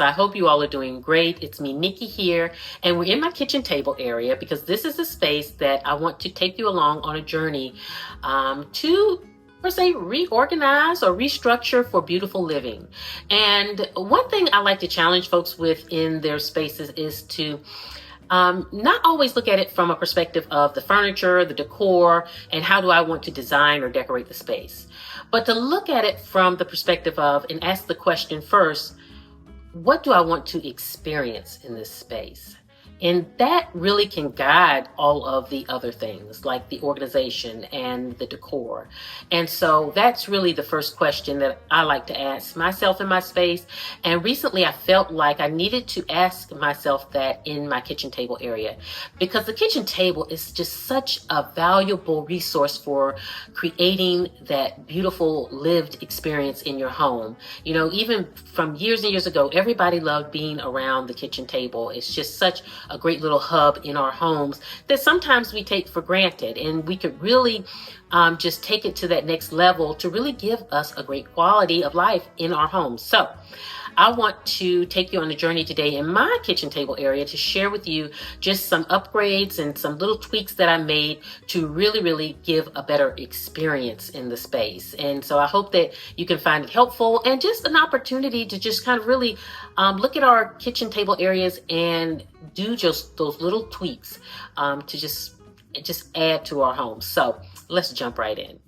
I hope you all are doing great. It's me, Nikki, here, and we're in my kitchen table area because this is the space that I want to take you along on a journey to, per se, reorganize or restructure for beautiful living. And one thing I like to challenge folks with in their spaces is to not always look at it from a perspective of the furniture, the decor, and how do I want to design or decorate the space, but to look at it from the perspective of and ask the question first, what do I want to experience in this space? And that really can guide all of the other things like the organization and the decor. And so that's really the first question that I like to ask myself in my space. And recently I felt like I needed to ask myself that in my kitchen table area, because the kitchen table is just such a valuable resource for creating that beautiful lived experience in your home. You know, even from years and years ago, everybody loved being around the kitchen table. It's just such a great little hub in our homes that sometimes we take for granted, and we could really just take it to that next level to really give us a great quality of life in our homes. So I want to take you on a journey today in my kitchen table area to share with you just some upgrades and some little tweaks that I made to really give a better experience in the space. And so I hope that you can find it helpful and just an opportunity to just kind of really look at our kitchen table areas and do just those little tweaks to just add to our home. So let's jump right in.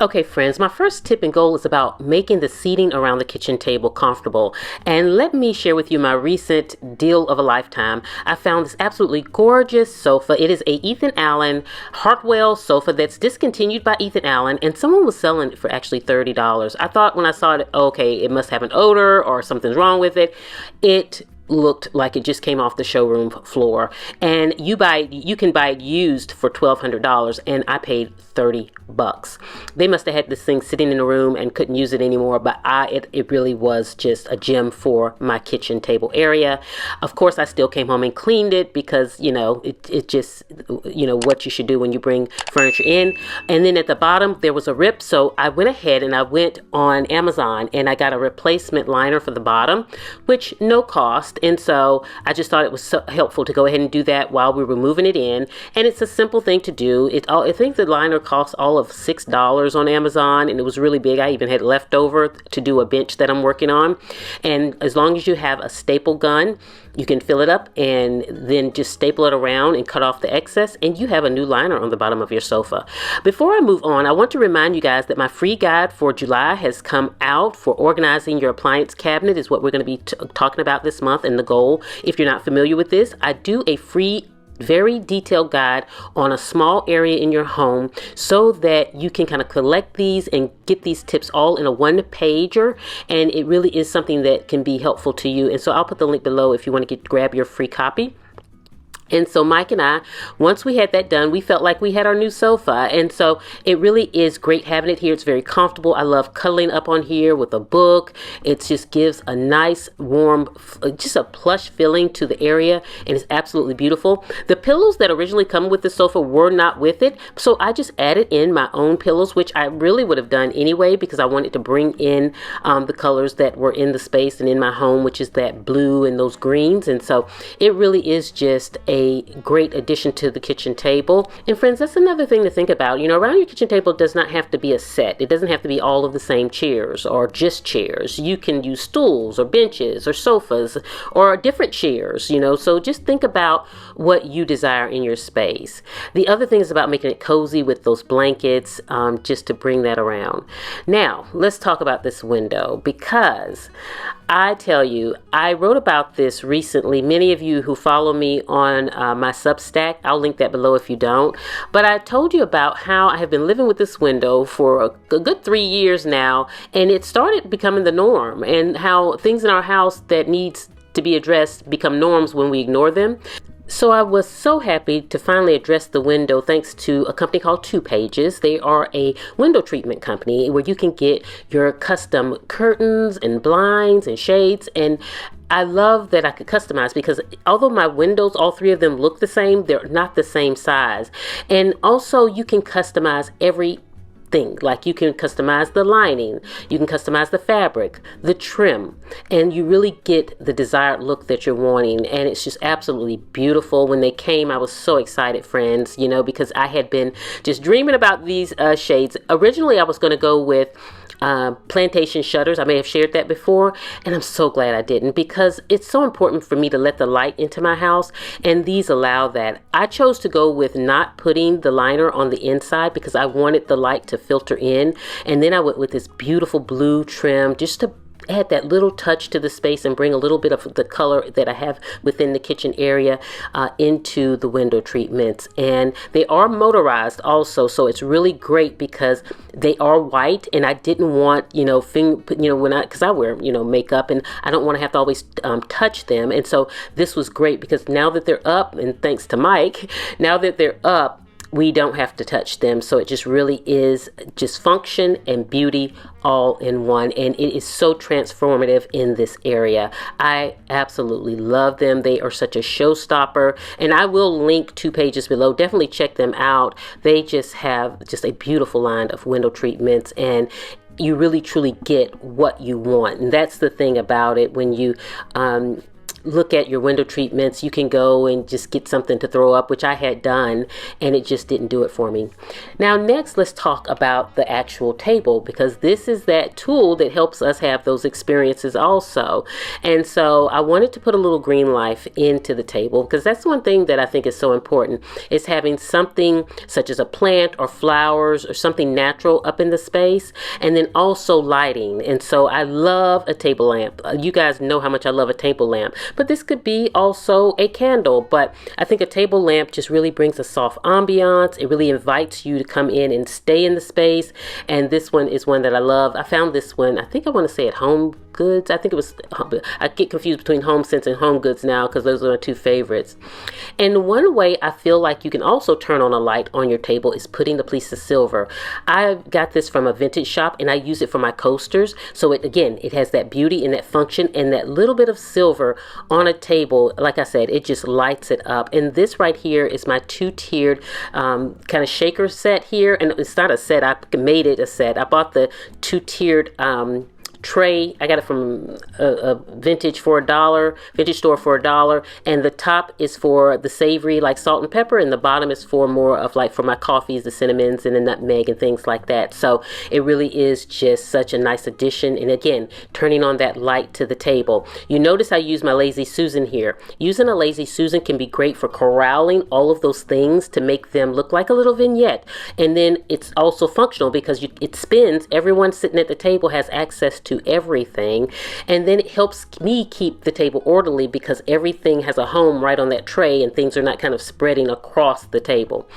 Okay, friends, my first tip and goal is about making the seating around the kitchen table comfortable. And let me share with you my recent deal of a lifetime. I found this absolutely gorgeous sofa. It is a Ethan Allen Hartwell sofa that's discontinued by Ethan Allen, and someone was selling it for actually $30. I thought when I saw it, okay, it must have an odor or something's wrong with it. It looked like it just came off the showroom floor, and you can buy it used for $1,200, and I paid $30. They must have had this thing sitting in a room and couldn't use it anymore, but it really was just a gem for my kitchen table area. Of course, I still came home and cleaned it because, you know, it just, you know, what you should do when you bring furniture in. And then at the bottom, there was a rip, so I went ahead and I went on Amazon and I got a replacement liner for the bottom, which no cost. And so I just thought it was so helpful to go ahead and do that while we were moving it in. And it's a simple thing to do. I think the liner cost all of $6 on Amazon, and it was really big. I even had leftover to do a bench that I'm working on. And as long as you have a staple gun, you can fill it up and then just staple it around and cut off the excess, and you have a new liner on the bottom of your sofa. Before I move on, I want to remind you guys that my free guide for July has come out for organizing your appliance cabinet is what we're going to be talking about this month, and the goal. If you're not familiar with this, I do a free very detailed guide on a small area in your home so that you can kind of collect these and get these tips all in a one-pager, and it really is something that can be helpful to you. And so I'll put the link below if you want to grab your free copy. And so Mike and I, once we had that done, we felt like we had our new sofa. And so it really is great having it here. It's very comfortable. I love cuddling up on here with a book. It just gives a nice, warm, just a plush feeling to the area. And it's absolutely beautiful. The pillows that originally come with the sofa were not with it. So I just added in my own pillows, which I really would have done anyway, because I wanted to bring in the colors that were in the space and in my home, which is that blue and those greens. And so it really is just a great addition to the kitchen table. And friends, that's another thing to think about. You know, around your kitchen table does not have to be a set. It doesn't have to be all of the same chairs or just chairs. You can use stools or benches or sofas or different chairs, you know, so just think about what you desire in your space. The other thing is about making it cozy with those blankets, just to bring that around. Now, let's talk about this window, because I tell you, I wrote about this recently. Many of you who follow me on my Substack, I'll link that below if you don't. But I told you about how I have been living with this window for a good 3 years now, and it started becoming the norm, and how things in our house that needs to be addressed become norms when we ignore them. So I was so happy to finally address the window thanks to a company called 2 Pages. They are a window treatment company where you can get your custom curtains and blinds and shades. And I love that I could customize, because although my windows, all 3 of them look the same, they're not the same size. And also you can customize every thing. Like you can customize the lining, you can customize the fabric, the trim, and you really get the desired look that you're wanting. And it's just absolutely beautiful. When they came, I was so excited, friends, because I had been just dreaming about these shades. Originally, I was going to go with plantation shutters. I may have shared that before, and I'm so glad I didn't, because it's so important for me to let the light into my house, and these allow that. I chose to go with not putting the liner on the inside because I wanted the light to filter in, and then I went with this beautiful blue trim just to add that little touch to the space and bring a little bit of the color that I have within the kitchen area into the window treatments. And they are motorized also, so it's really great because they are white, and I didn't want because I wear makeup, and I don't want to have to always touch them. And so this was great because now that they're up, and thanks to Mike, now that they're up, we don't have to touch them. So it just really is just function and beauty all in one. And it is so transformative in this area. I absolutely love them. They are such a showstopper. And I will link 2 pages below. Definitely check them out. They just have just a beautiful line of window treatments, and you really truly get what you want. And that's the thing about it. When you look at your window treatments, you can go and just get something to throw up, which I had done, and it just didn't do it for me. Now next, let's talk about the actual table, because this is that tool that helps us have those experiences also. And so I wanted to put a little green life into the table, because that's one thing that I think is so important, is having something such as a plant or flowers or something natural up in the space, and then also lighting. And so I love a table lamp. You guys know how much I love a table lamp. But this could be also a candle. But I think a table lamp just really brings a soft ambiance. It really invites you to come in and stay in the space. And this one is one that I love. I found this one, I think I want to say at Home Goods. I think it was, I get confused between Home Sense and Home Goods now because those are my 2 favorites. And one way I feel like you can also turn on a light on your table is putting the piece of silver. I got this from a vintage shop, and I use it for my coasters. So it has that beauty and that function, and that little bit of silver on a table. Like I said, it just lights it up. And this right here is my 2-tiered kind of shaker set here. And it's not a set, I made it a set. I bought the 2-tiered tray. I got it from a vintage store for $1, and the top is for the savory, like salt and pepper, and the bottom is for more of like for my coffees, the cinnamons and the nutmeg and things like that. So it really is just such a nice addition. And again, turning on that light to the table. You notice I use my Lazy Susan here. Using a Lazy Susan can be great for corralling all of those things to make them look like a little vignette. And then it's also functional because it spins. Everyone sitting at the table has access to everything, and then it helps me keep the table orderly because everything has a home right on that tray, and things are not kind of spreading across the table.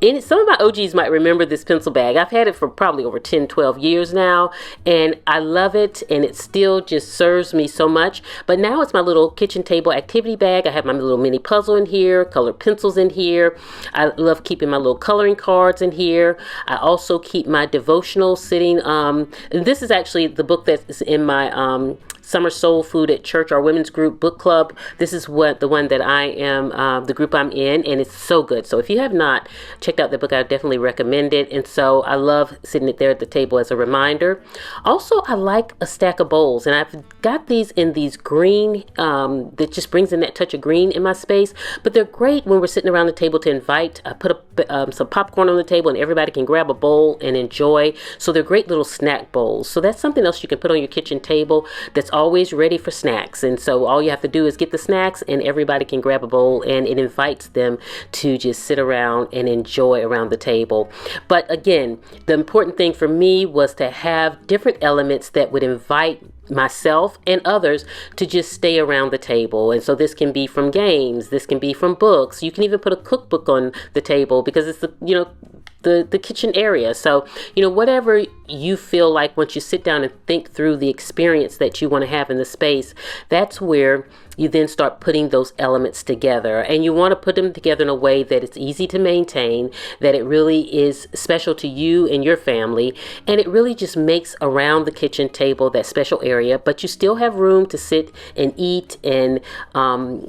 And some of my OGs might remember this pencil bag. I've had it for probably over 10-12 years now, and I love it, and it still just serves me so much. But now it's my little kitchen table activity bag. I have my little mini puzzle in here, colored pencils in here. I love keeping my little coloring cards in here. I also keep my devotional sitting. And this is actually the book that's in my Summer Soul Food at Church, our women's group book club. This is the one that I am, the group I'm in, and it's so good. So if you have not checked out the book, I definitely recommend it. And so I love sitting there at the table as a reminder. Also, I like a stack of bowls, and I've got these in these green, that just brings in that touch of green in my space. But they're great when we're sitting around the table to invite. I put some popcorn on the table, and everybody can grab a bowl and enjoy. So they're great little snack bowls. So that's something else you can put on your kitchen table that's always ready for snacks. And so all you have to do is get the snacks, and everybody can grab a bowl, and it invites them to just sit around and enjoy around the table. But again, the important thing for me was to have different elements that would invite myself and others to just stay around the table. And so this can be from games, this can be from books. You can even put a cookbook on the table because it's the kitchen area. So, whatever you feel like once you sit down and think through the experience that you want to have in the space, that's where you then start putting those elements together. And you want to put them together in a way that it's easy to maintain, that it really is special to you and your family. And it really just makes around the kitchen table that special area, but you still have room to sit and eat and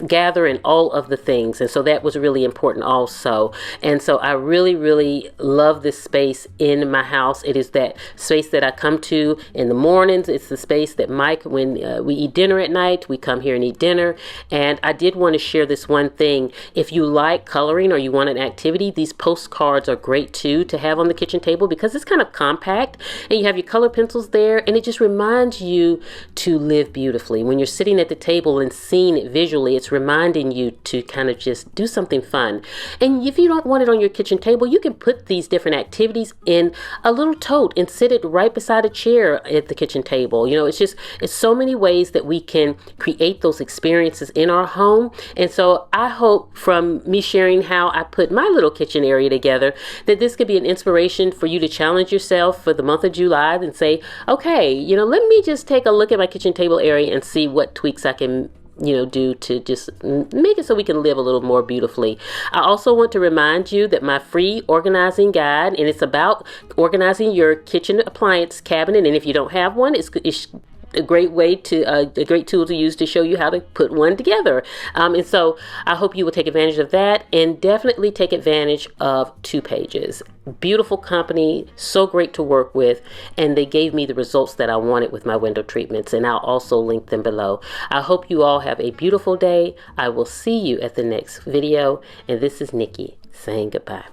gather and all of the things. And so that was really important also. And so I really, really love this space in my house. It is that space that I come to in the mornings. It's the space that Mike, when we eat dinner at night, we come here and eat dinner. And I did want to share this one thing. If you like coloring or you want an activity, these postcards are great too to have on the kitchen table because it's kind of compact and you have your color pencils there, and it just reminds you to live beautifully. When you're sitting at the table and seeing it visually, it's reminding you to kind of just do something fun. And if you don't want it on your kitchen table, you can put these different activities in a little tote and sit it right beside a chair at the kitchen table. You know, it's so many ways that we can create those experiences in our home. And so I hope from me sharing how I put my little kitchen area together, that this could be an inspiration for you to challenge yourself for the month of July and say, okay, you know, let me just take a look at my kitchen table area and see what tweaks I can do to just make it so we can live a little more beautifully. I also want to remind you that my free organizing guide, and it's about organizing your kitchen appliance cabinet, and if you don't have one, it's a great way to a great tool to use to show you how to put one together. And so I hope you will take advantage of that, and definitely take advantage of 2 Pages. Beautiful company, so great to work with, and they gave me the results that I wanted with my window treatments, and I'll also link them below. I hope you all have a beautiful day. I will see you at the next video, and this is Nikki saying goodbye.